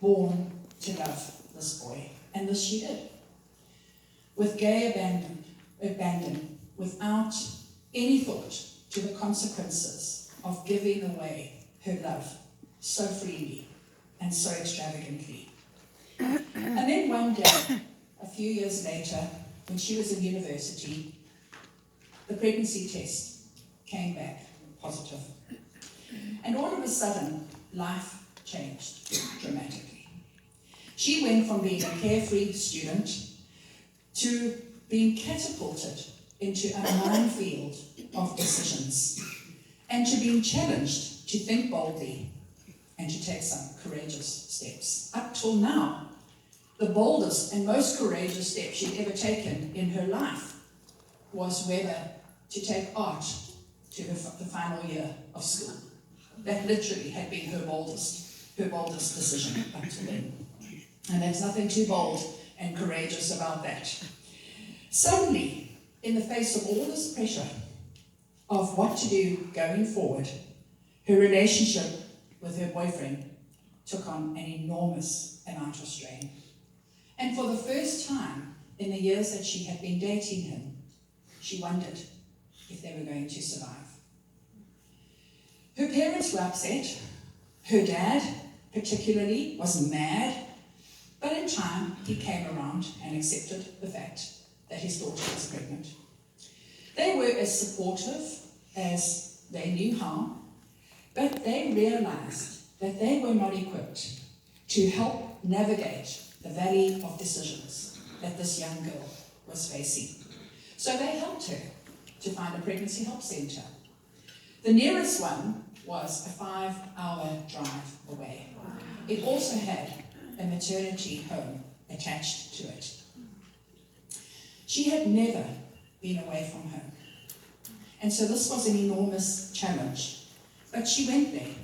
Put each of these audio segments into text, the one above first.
born to love this boy, and this she did. With gay abandon, without any thought to the consequences of giving away her love so freely and so extravagantly. And then one day, a few years later, when she was in university, the pregnancy test came back positive. And all of a sudden, life changed dramatically. She went from being a carefree student to being catapulted into a minefield of decisions and to being challenged to think boldly and to take some courageous steps. Up till now, the boldest and most courageous step she'd ever taken in her life was whether to take art to the final year of school. That literally had been her boldest decision up to then. And there's nothing too bold and courageous about that. Suddenly, in the face of all this pressure of what to do going forward, her relationship with her boyfriend took on an enormous amount of strain. And for the first time in the years that she had been dating him, she wondered if they were going to survive. Her parents were upset. Her dad, particularly, was mad. But in time, he came around and accepted the fact that his daughter was pregnant. They were as supportive as they knew how, but they realized that they were not equipped to help navigate the valley of decisions that this young girl was facing. So they helped her to find a pregnancy help centre. The nearest one was a 5-hour drive away. It also had a maternity home attached to it. She had never been away from home, and so this was an enormous challenge. But she went there,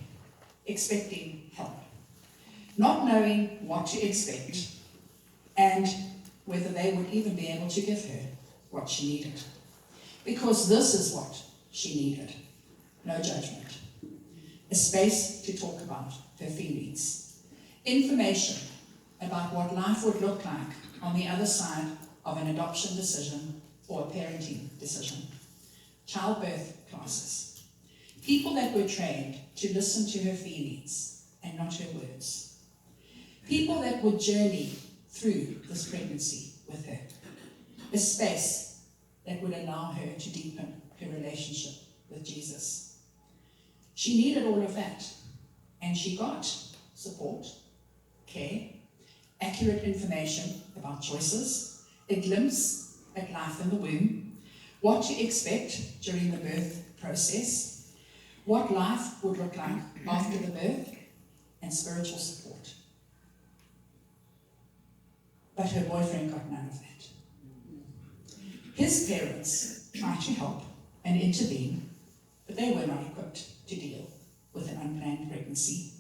expecting help, not knowing what to expect, and whether they would even be able to give her what she needed. Because this is what she needed: no judgment, a space to talk about her feelings, information about what life would look like on the other side of an adoption decision or a parenting decision, childbirth classes, people that were trained to listen to her feelings and not her words, people that would journey through this pregnancy with her, a space that would allow her to deepen her relationship with Jesus. She needed all of that, and she got support, care, accurate information about choices, a glimpse at life in the womb, what to expect during the birth process, what life would look like after the birth, and spiritual support. But her boyfriend got none of that. His parents tried to help and intervene, but they were not equipped to deal with an unplanned pregnancy.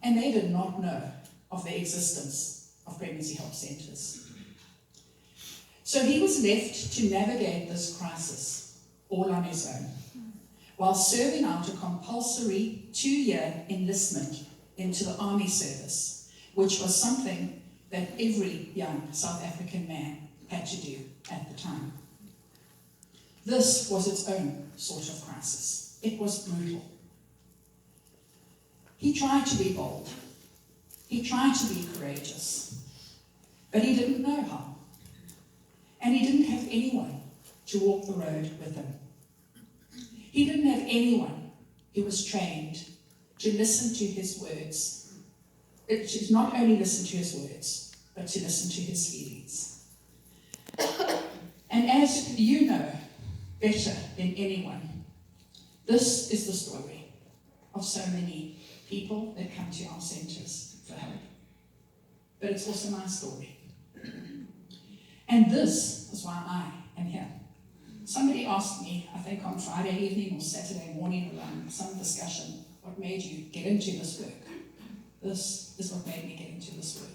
And they did not know of the existence of pregnancy help centres. So he was left to navigate this crisis all on his own, while serving out a compulsory 2-year enlistment into the army service, which was something that every young South African man had to do at the time. This was its own sort of crisis. It was brutal. He tried to be bold. He tried to be courageous, but he didn't know how. And he didn't have anyone to walk the road with him. He didn't have anyone who was trained to listen to his words. To not only listen to his words, but to listen to his feelings. And as you know better than anyone, this is the story of so many people that come to our centres for help. But it's also my story. And this is why I am here. Somebody asked me, I think on Friday evening or Saturday morning around some discussion, what made you get into this work? This is what made me get into this work.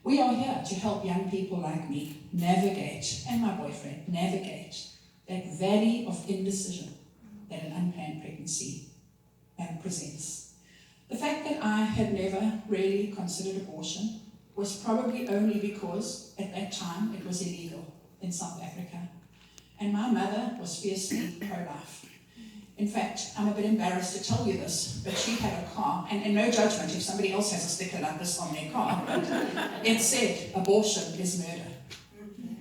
We are here to help young people like me navigate, and my boyfriend, navigate that valley of indecision that an unplanned pregnancy presents. The fact that I had never really considered abortion was probably only because at that time it was illegal in South Africa. And my mother was fiercely pro-life. In fact, I'm a bit embarrassed to tell you this, but she had a car, and no judgment if somebody else has a sticker like this on their car, but it said, abortion is murder.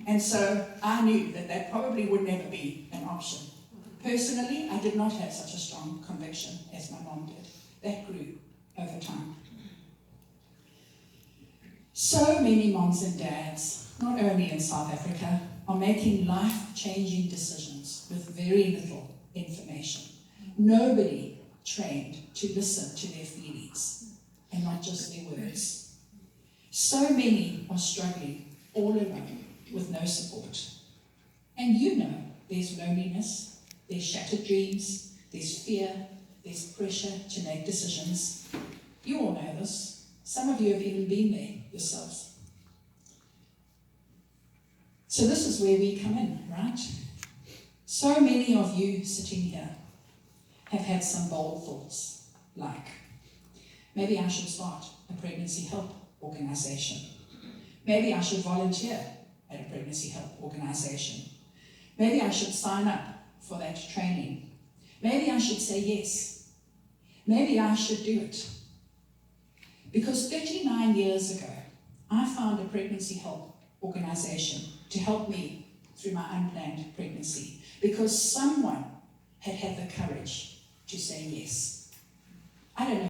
And so I knew that that probably would never be an option. Personally, I did not have such a strong conviction as my mom did. That grew over time. So many moms and dads, not only in South Africa, are making life-changing decisions with very little information. Nobody trained to listen to their feelings and not just their words. So many are struggling all alone with no support. And you know there's loneliness, there's shattered dreams, there's fear, there's pressure to make decisions. You all know this. Some of you have even been there yourselves. So this is where we come in, right? So many of you sitting here have had some bold thoughts, like, maybe I should start a pregnancy help organization. Maybe I should volunteer at a pregnancy help organization. Maybe I should sign up for that training. Maybe I should say yes. Maybe I should do it. Because 39 years ago, I found a pregnancy help organization to help me through my unplanned pregnancy, because someone had had the courage to say yes. I don't know